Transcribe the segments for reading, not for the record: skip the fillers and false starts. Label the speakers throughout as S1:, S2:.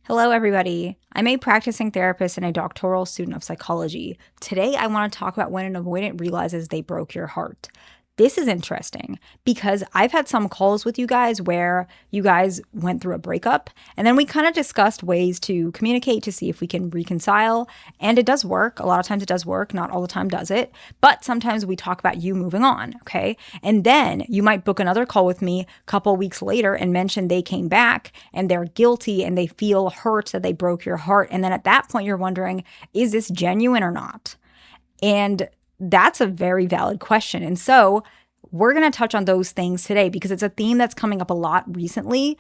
S1: Hello, everybody. I'm a practicing therapist and a doctoral student of psychology. Today, I want to talk about when an avoidant realizes they broke your heart. This is interesting because I've had some calls with you guys where you guys went through a breakup and then we kind of discussed ways to communicate to see if we can reconcile. And it does work. A lot of times it does work. Not all the time does it. But sometimes we talk about you moving on. Okay. And then you might book another call with me a couple weeks later and mention they came back and they're guilty and they feel hurt that they broke your heart. And then at that point, you're wondering, is this genuine or not? And that's a very valid question. And so we're going to touch on those things today because it's a theme that's coming up a lot recently.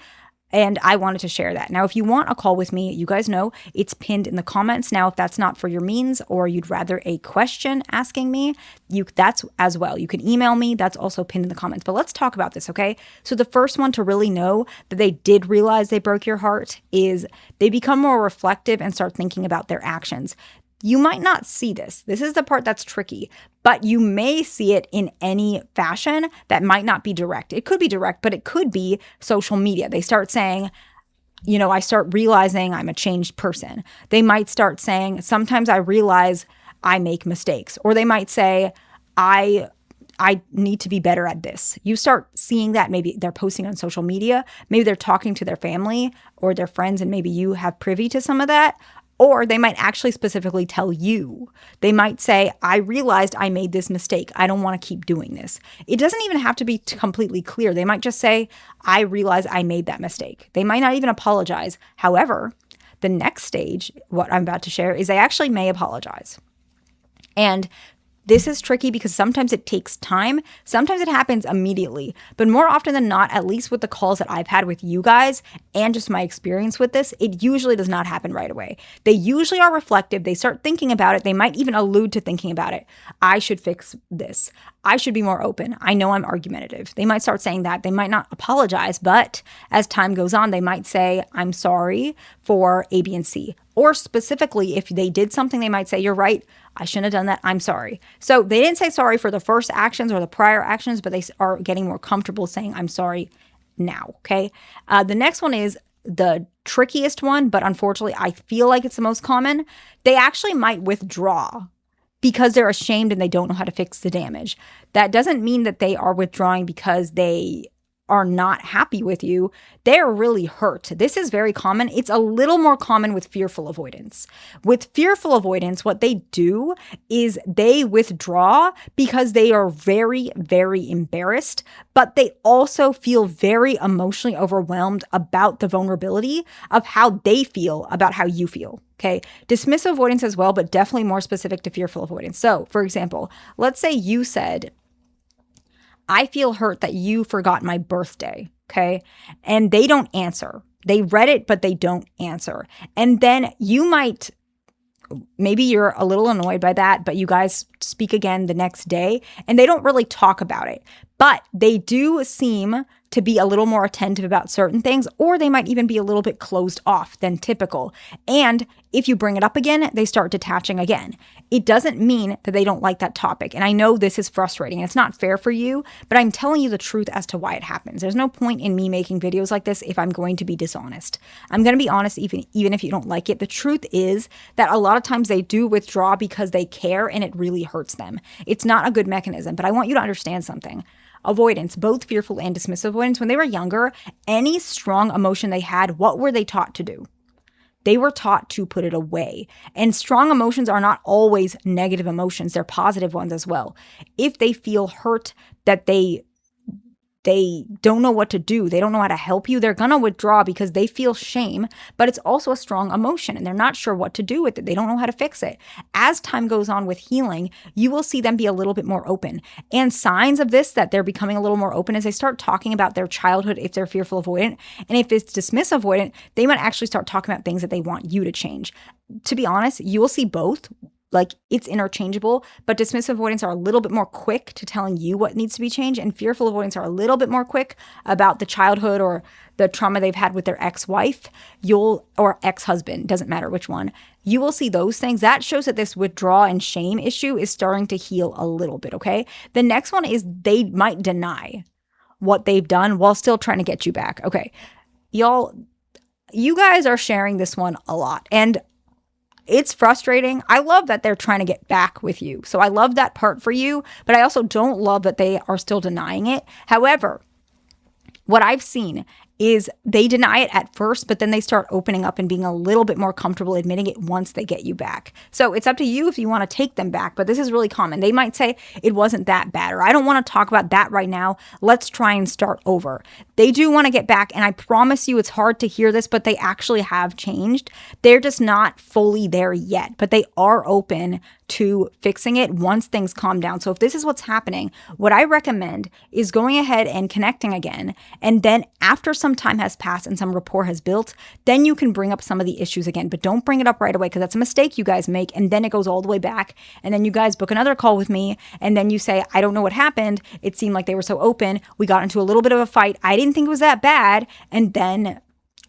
S1: And I wanted to share that. Now, if you want a call with me, you guys know it's pinned in the comments. Now, if that's not for your means or you'd rather a question asking me, that's as well. You can email me. That's also pinned in the comments. But let's talk about this, okay? So the first one to really know that they did realize they broke your heart is they become more reflective and start thinking about their actions. You might not see this. This is the part that's tricky, but you may see it in any fashion that might not be direct. It could be direct, but it could be social media. They start saying, I start realizing I'm a changed person. They might start saying, sometimes I realize I make mistakes. Or they might say, I need to be better at this. You start seeing that. Maybe they're posting on social media. Maybe they're talking to their family or their friends, and maybe you have privy to some of that. Or they might actually specifically tell you. They might say, I realized I made this mistake. I don't want to keep doing this. It doesn't even have to be completely clear. They might just say, I realize I made that mistake. They might not even apologize. However, the next stage, what I'm about to share, is they actually may apologize. And this is tricky because sometimes it takes time. Sometimes it happens immediately. But more often than not, at least with the calls that I've had with you guys and just my experience with this, it usually does not happen right away. They usually are reflective. They start thinking about it. They might even allude to thinking about it. I should fix this. I should be more open. I know I'm argumentative. They might start saying that. They might not apologize, but as time goes on, they might say, I'm sorry for A, B, and C. Or specifically, if they did something, they might say, you're right, I shouldn't have done that, I'm sorry. So they didn't say sorry for the first actions or the prior actions, but they are getting more comfortable saying, I'm sorry now, okay? The next one is the trickiest one, but unfortunately, I feel like it's the most common. They actually might withdraw because they're ashamed and they don't know how to fix the damage. That doesn't mean that they are withdrawing because they are not happy with you. They're really hurt. This is very common. It's a little more common with fearful avoidance. With fearful avoidance, what they do is they withdraw because they are very, very embarrassed, but they also feel very emotionally overwhelmed about the vulnerability of how they feel about how you feel. Okay. Dismissive avoidance as well, but definitely more specific to fearful avoidance. So, for example, let's say you said, I feel hurt that you forgot my birthday, okay? And they don't answer. They read it, but they don't answer. And then maybe you're a little annoyed by that, but you guys speak again the next day and they don't really talk about it. But they do seem to be a little more attentive about certain things, or they might even be a little bit closed off than typical. And if you bring it up again, they start detaching again. It doesn't mean that they don't like that topic. And I know this is frustrating. It's not fair for you, but I'm telling you the truth as to why it happens. There's no point in me making videos like this if I'm going to be dishonest. I'm going to be honest even if you don't like it. The truth is that a lot of times they do withdraw because they care and it really hurts them. It's not a good mechanism, but I want you to understand something. Avoidance, both fearful and dismissive avoidance, when they were younger, any strong emotion they had, what were they taught to do? They were taught to put it away. And strong emotions are not always negative emotions. They're positive ones as well. If they feel hurt that they don't know what to do, they don't know how to help you, they're going to withdraw because they feel shame, but it's also a strong emotion and they're not sure what to do with it. They don't know how to fix it. As time goes on with healing, you will see them be a little bit more open. And signs of this, that they're becoming a little more open, is they start talking about their childhood if they're fearful avoidant. And if it's dismissive avoidant, they might actually start talking about things that they want you to change. To be honest, you will see both. Like, it's interchangeable, but dismissive avoidants are a little bit more quick to telling you what needs to be changed, and fearful avoidants are a little bit more quick about the childhood or the trauma they've had with their ex-wife, or ex-husband, doesn't matter which one. You will see those things. That shows that this withdrawal and shame issue is starting to heal a little bit, okay? The next one is they might deny what they've done while still trying to get you back. Okay, y'all, you guys are sharing this one a lot. And it's frustrating. I love that they're trying to get back with you. So I love that part for you, but I also don't love that they are still denying it. However, what I've seen is they deny it at first, but then they start opening up and being a little bit more comfortable admitting it once they get you back. So it's up to you if you want to take them back, but this is really common. They might say it wasn't that bad, or I don't want to talk about that right now. Let's try and start over. They do want to get back, and I promise you it's hard to hear this, but they actually have changed. They're just not fully there yet, but they are open to fixing it once things calm down. So if this is what's happening, what I recommend is going ahead and connecting again. And then after some time has passed and some rapport has built, then you can bring up some of the issues again, but don't bring it up right away because that's a mistake you guys make. And then it goes all the way back. And then you guys book another call with me. And then you say, I don't know what happened. It seemed like they were so open. We got into a little bit of a fight. I didn't think it was that bad. And then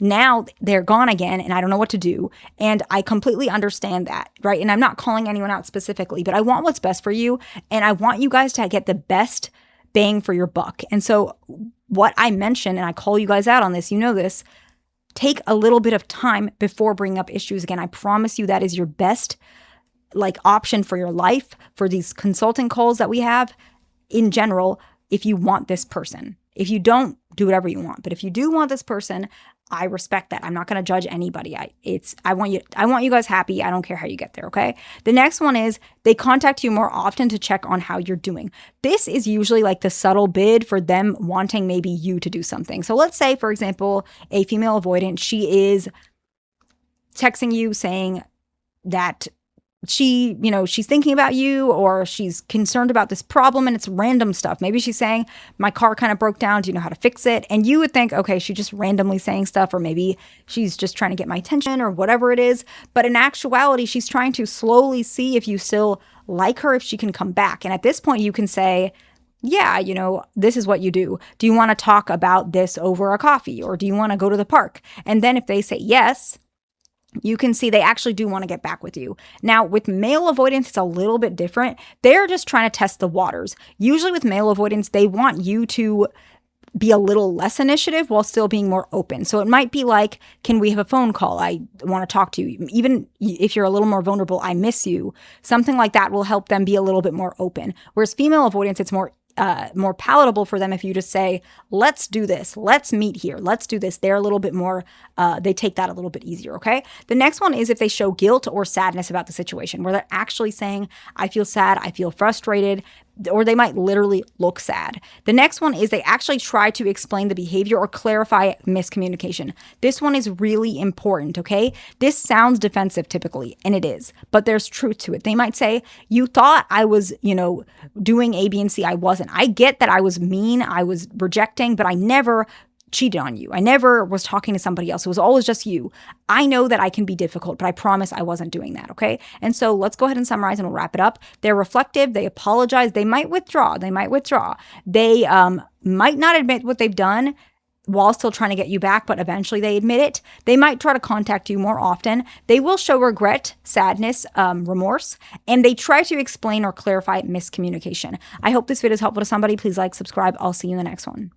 S1: now they're gone again and I don't know what to do. And I completely understand that, right? And I'm not calling anyone out specifically, but I want what's best for you. And I want you guys to get the best bang for your buck. And so what I mentioned, and I call you guys out on this, you know this, take a little bit of time before bringing up issues again. I promise you that is your best option for your life, for these consulting calls that we have in general, if you want this person. If you don't, do whatever you want. But if you do want this person, I respect that. I'm not going to judge anybody. I want you guys happy. I don't care how you get there, okay? The next one is they contact you more often to check on how you're doing. This is usually like the subtle bid for them wanting maybe you to do something. So let's say, for example, a female avoidant, she is texting you saying that she's thinking about you, or she's concerned about this problem, and it's random stuff. Maybe she's saying, my car kind of broke down. Do you know how to fix it? And you would think, okay, she's just randomly saying stuff, or maybe she's just trying to get my attention or whatever it is. But in actuality, she's trying to slowly see if you still like her, if she can come back. And at this point, you can say, yeah, this is what you do. Do you want to talk about this over a coffee, or do you want to go to the park? And then if they say yes, you can see they actually do want to get back with you. Now, with male avoidance, it's a little bit different. They're just trying to test the waters. Usually with male avoidance, they want you to be a little less initiative while still being more open. So it might be like, can we have a phone call? I want to talk to you. Even if you're a little more vulnerable, I miss you. Something like that will help them be a little bit more open. Whereas female avoidance, it's more palatable for them if you just say, let's do this, let's meet here, let's do this. They're a little bit more, they take that a little bit easier, okay? The next one is if they show guilt or sadness about the situation, where they're actually saying, I feel sad, I feel frustrated, or they might literally look sad. The next one is they actually try to explain the behavior or clarify miscommunication. This one is really important, okay? This sounds defensive typically, and it is, but there's truth to it. They might say, you thought I was, doing A, B, and C. I wasn't. I get that I was mean, I was rejecting, but I never cheated on you. I never was talking to somebody else. It was always just you. I know that I can be difficult, but I promise I wasn't doing that, okay? And so let's go ahead and summarize and we'll wrap it up. They're reflective. They apologize. They might withdraw. They might not admit what they've done while still trying to get you back, but eventually they admit it. They might try to contact you more often. They will show regret, sadness, remorse, and they try to explain or clarify miscommunication. I hope this video is helpful to somebody. Please like, subscribe. I'll see you in the next one.